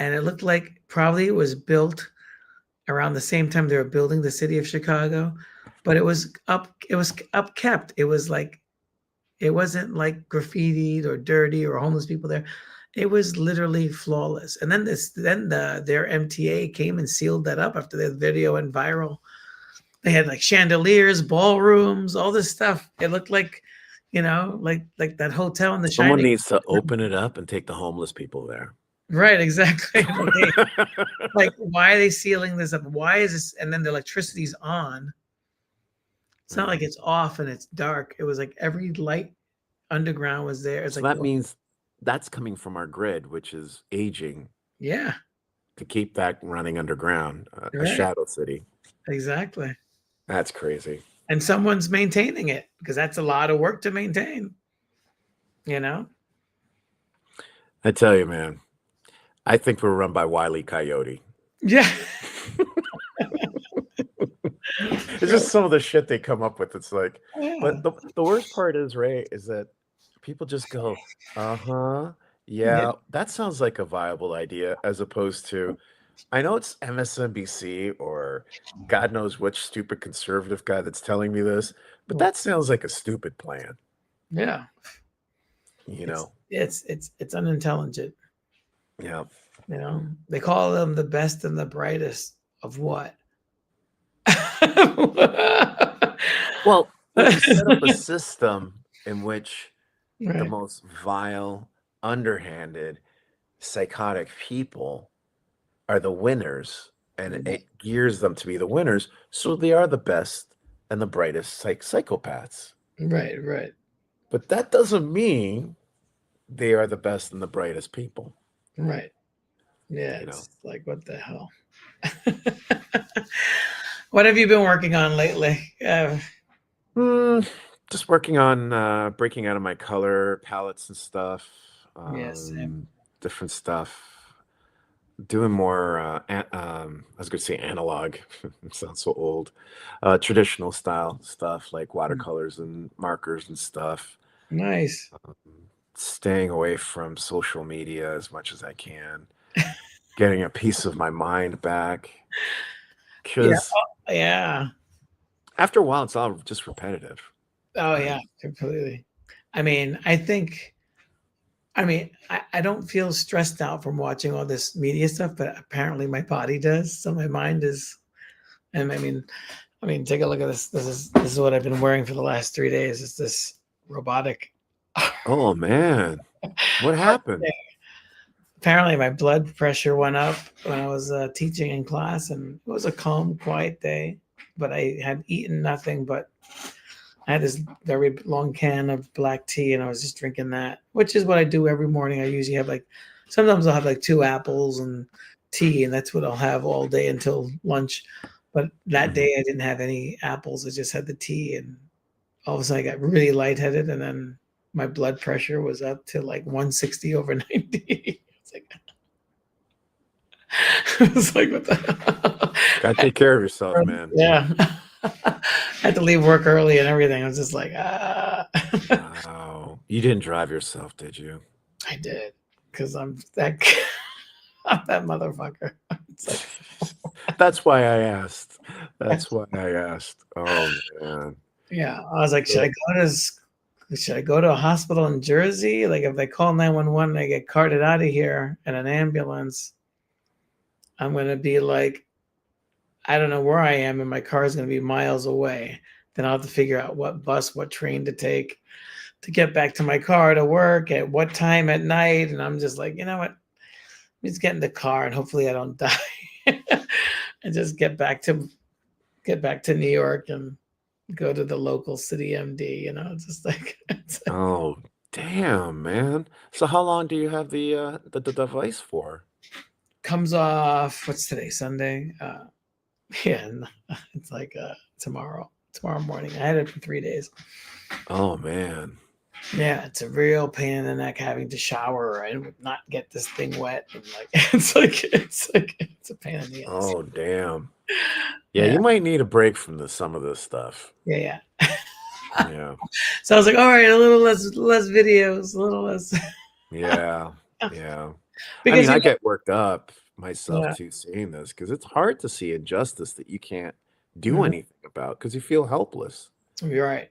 And it looked like probably it was built around the same time they were building the city of Chicago, but it was upkept. It was like, it wasn't like graffitied or dirty or homeless people there. It was literally flawless. And then their MTA came and sealed that up after the video went viral. They had like chandeliers, ballrooms, all this stuff. It looked like, like that hotel in the Someone needs to open it up and take the homeless people there. Right, exactly. Like, why are they sealing this up? Why is this? And then the electricity's on. It's not like it's off and it's dark. It was like every light underground was there. It's so like, that means that's coming from our grid, which is aging. Yeah. to keep that running underground, a Right. shadow city. Exactly. That's crazy. And someone's maintaining it, because that's a lot of work to maintain. I tell you, man, I think we're run by Wile E. Coyote. Yeah. It's just some of the shit they come up with. It's like, Yeah. but the worst part is, Ray, is that people just go, yeah, that sounds like a viable idea, as opposed to, I know it's MSNBC or God knows which stupid conservative guy that's telling me this, but that sounds like a stupid plan. Yeah. It's unintelligent. Yeah. They call them the best and the brightest of what? Well, you set up a system in which the Right. most vile, underhanded, psychotic people are the winners, and it gears them to be the winners, so they are the best and the brightest psychopaths. Right. But that doesn't mean they are the best and the brightest people. Right. Yeah, it's like, what the hell? What have you been working on lately? Just working on breaking out of my color palettes and stuff. Yes. Different stuff. Doing more, I was going to say analog. It sounds so old. Traditional style stuff like watercolors and markers and stuff. Nice. Staying away from social media as much as I can. Getting a piece of my mind back. Because after a while, it's all just repetitive. Oh, yeah, completely. I don't feel stressed out from watching all this media stuff, but apparently my body does. So my mind is, and take a look at this. This is what I've been wearing for the last 3 days. It's this robotic. Oh man, what happened? Apparently my blood pressure went up when I was teaching in class, and it was a calm, quiet day, but I had eaten nothing, but I had this very long can of black tea, and I was just drinking that, which is what I do every morning. I usually have sometimes I'll have 2 apples and tea, and that's what I'll have all day until lunch. But that day I didn't have any apples. I just had the tea, and all of a sudden I got really lightheaded, and then my blood pressure was up to 160 over 90. It's like, what the hell? Gotta take care of yourself, man. Yeah. I had to leave work early and everything. I was just like, Wow. You didn't drive yourself, did you? I did, because I'm that motherfucker. That's why I asked. Oh man. Yeah, I was like, should I go to a hospital in Jersey? Like, if they call 911 and I get carted out of here in an ambulance, I'm gonna be like, I don't know where I am, and my car is going to be miles away. Then I'll have to figure out what bus, what train to take to get back to my car to work, at what time at night. And I'm just like, you know what? Let me just get in the car and hopefully I don't die, and just get back to New York and go to the local city MD. Just like. Oh damn, man! So how long do you have the device for? Comes off. What's today? Sunday. Yeah, it's tomorrow morning. I had it for 3 days. Oh man. Yeah, it's a real pain in the neck having to shower and not get this thing wet, and it's a pain in the ass. Oh damn. Yeah, you might need a break from some of this stuff. Yeah. Yeah. So I was like, all right, a little less videos, a little less. Yeah. Because I get worked up myself too seeing this, because it's hard to see injustice that you can't do anything about, because you feel helpless. You're right.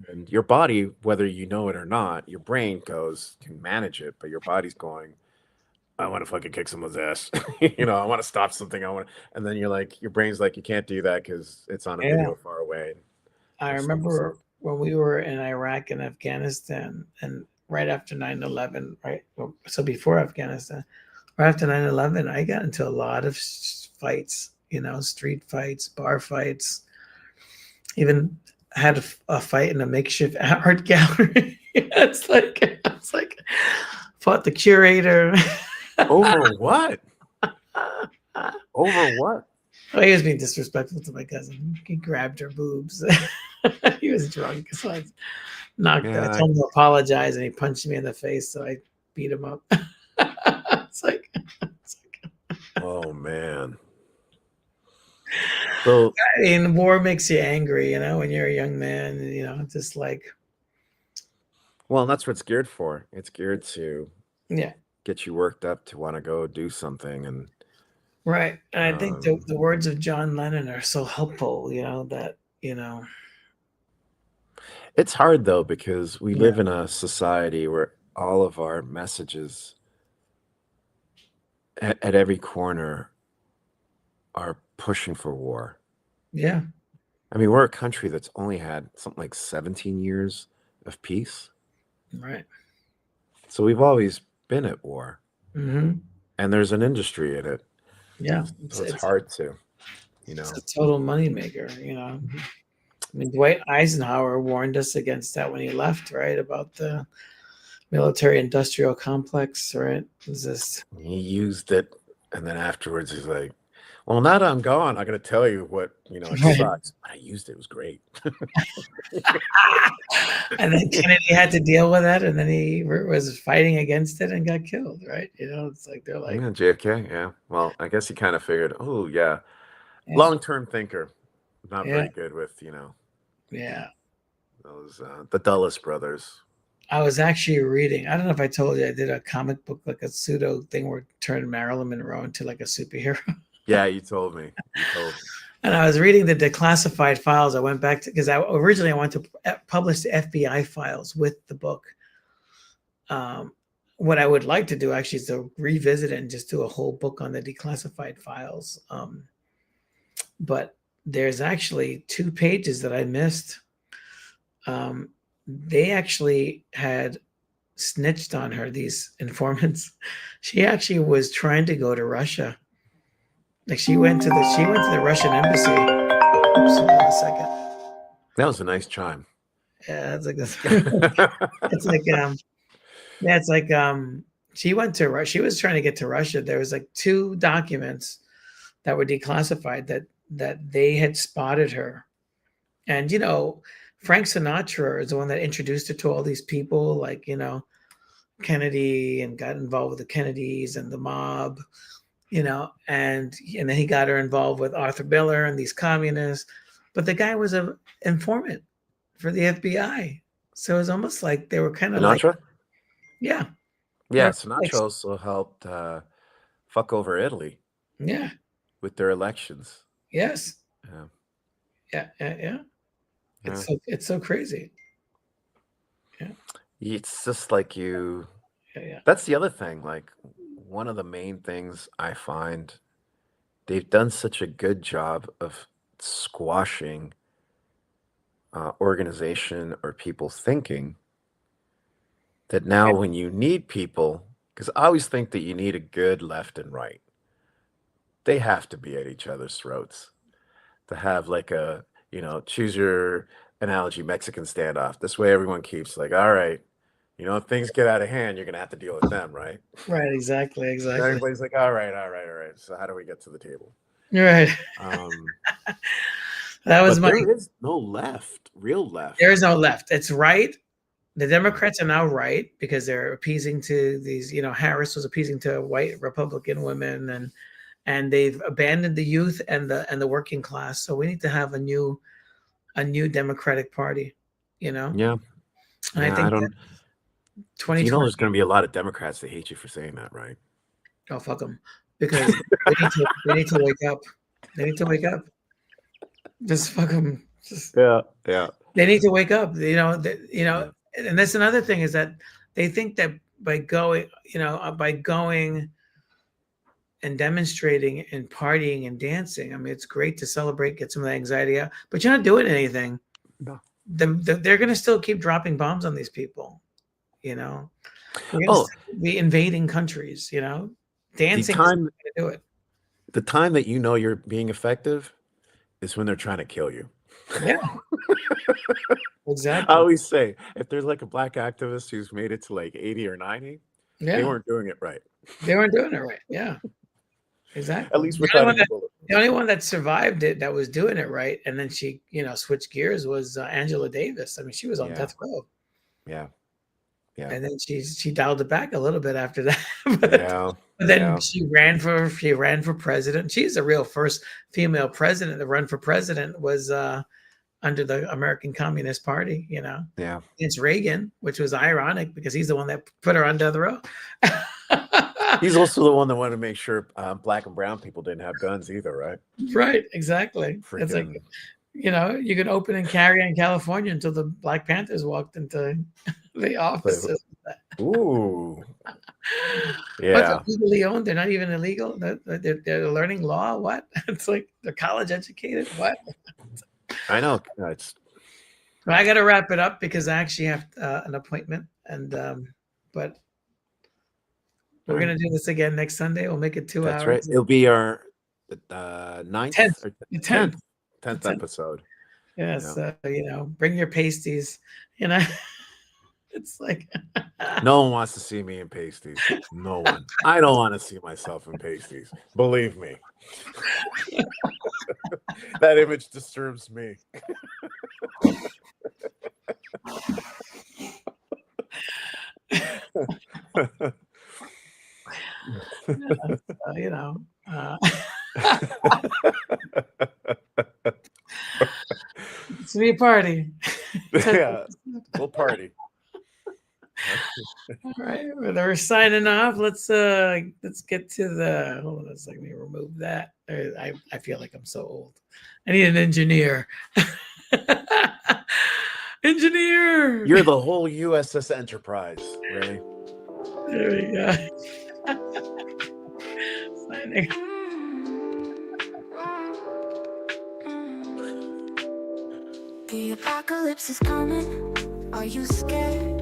And your body, whether you know it or not, your brain can manage it, but your body's going, I want to fucking kick someone's ass. I want to stop something. And then your brain's like, you can't do that because it's on a video far away. I remember when we were in Iraq and Afghanistan, and right after 9/11, right? So before Afghanistan, right after 9/11, I got into a lot of fights, street fights, bar fights, even had a fight in a makeshift art gallery. It's like fought the curator. Over what? Over what? Oh, he was being disrespectful to my cousin. He grabbed her boobs. He was drunk, so I knocked. I told him to apologize, and he punched me in the face. So I beat him up. it's like, oh man. So I mean, war makes you angry, when you're a young man. Just like. Well, that's what it's geared for. It's geared to Yeah. Get you worked up to want to go do something, and right. And I think the words of John Lennon are so helpful. That. It's hard though, because we live in a society where all of our messages at every corner are pushing for war. Yeah. I mean, we're a country that's only had something like 17 years of peace. Right. So we've always been at war. Mm-hmm. And there's an industry in it. Yeah. So it's hard to, It's a total moneymaker, I mean, Dwight Eisenhower warned us against that when he left, right? About the military-industrial complex, right? He used it, and then afterwards he's like, well, now that I'm gone, I'm going to tell you what, it sucks. But I used it. It was great. And then Kennedy had to deal with that, and then he was fighting against it and got killed, right? It's like they're like... Yeah, JFK, yeah. Well, I guess he kind of figured, long-term thinker. Not very good with, Yeah. Those, the Dulles brothers. I was actually reading, I don't know if I told you, I did a comic book, like a pseudo thing where it turned Marilyn Monroe into like a superhero. Yeah, you told me. And I was reading the declassified files. I went back to, because originally I wanted to publish the FBI files with the book. What I would like to do actually is to revisit it and just do a whole book on the declassified files. But there's actually 2 pages that I missed. They actually had snitched on her, these informants. She actually was trying to go to Russia. Like she went to the Russian embassy. Oops, hold on a second. That was a nice chime. Yeah, it's like this. It's like she went to Russia. She was trying to get to Russia. There was like 2 documents that were declassified that they had spotted her. And Frank Sinatra is the one that introduced her to all these people, like Kennedy, and got involved with the Kennedys and the mob, and then he got her involved with Arthur Miller and these communists. But the guy was an informant for the FBI, so it was almost like they were kind of Sinatra? like, yeah, Sinatra also helped fuck over Italy. Yeah, with their elections. Yes. Yeah. It's so crazy. Yeah. It's just like you. Yeah. That's the other thing. Like, one of the main things I find, they've done such a good job of squashing organization or people thinking that now when you need people, because I always think that you need a good left and right. They have to be at each other's throats to have like a, choose your analogy, Mexican standoff. This way everyone keeps like, all right, if things get out of hand, you're going to have to deal with them, right? Right, exactly. Everybody's like, all right. So how do we get to the table? Right. That was there is no left, real left. There is no left. It's right. The Democrats are now right because they're appeasing to these, Harris was appeasing to white Republican women, and they've abandoned the youth and the working class. So we need to have a new Democratic Party, Yeah. And I think I don't. 2020. There's going to be a lot of Democrats that hate you for saying that, right? Oh, fuck them, because they need to wake up. They need to wake up. Just fuck them. Yeah. They need to wake up. And that's another thing is that they think that by going and demonstrating and partying and dancing, I mean, it's great to celebrate, get some of the anxiety out, but you're not doing anything. No. They're going to still keep dropping bombs on these people. We're going to be invading countries. Dancing is going to do it. The time that you're being effective is when they're trying to kill you. Yeah. Exactly. I always say, if there's like a black activist who's made it to like 80 or 90, they weren't doing it right. They weren't doing it right. Yeah. Exactly. At least without any bullet. The only one that survived it, that was doing it right, and then she, switched gears, was Angela Davis. I mean, she was on death row. Yeah. Yeah. And then she dialed it back a little bit after that. But then she ran for president. She's the real first female president to run for president, was under the American Communist Party, Yeah. It's Reagan, which was ironic because he's the one that put her on death row. He's also the one that wanted to make sure black and brown people didn't have guns either, right? Right, exactly. It's like, you could open and carry in California until the Black Panthers walked into the offices. Ooh. Yeah. But they're legally owned. They're not even illegal. They're learning law. What? It's like they're college educated. What? I know. Well, I got to wrap it up because I actually have an appointment, and but we're gonna do this again next Sunday. We'll make it 2 hours. That's right. It'll be our 10th episode. Yes. Bring your pasties. It's like no one wants to see me in pasties. No one. I don't want to see myself in pasties. Believe me. That image disturbs me. It's me a party. Yeah, we'll party. All right, well, we're signing off. Let's get to the. Hold on a second. Let me remove that. I feel like I'm so old. I need an engineer. Engineer. You're the whole USS Enterprise, really. There we go. Signing. The apocalypse is coming. Are you scared?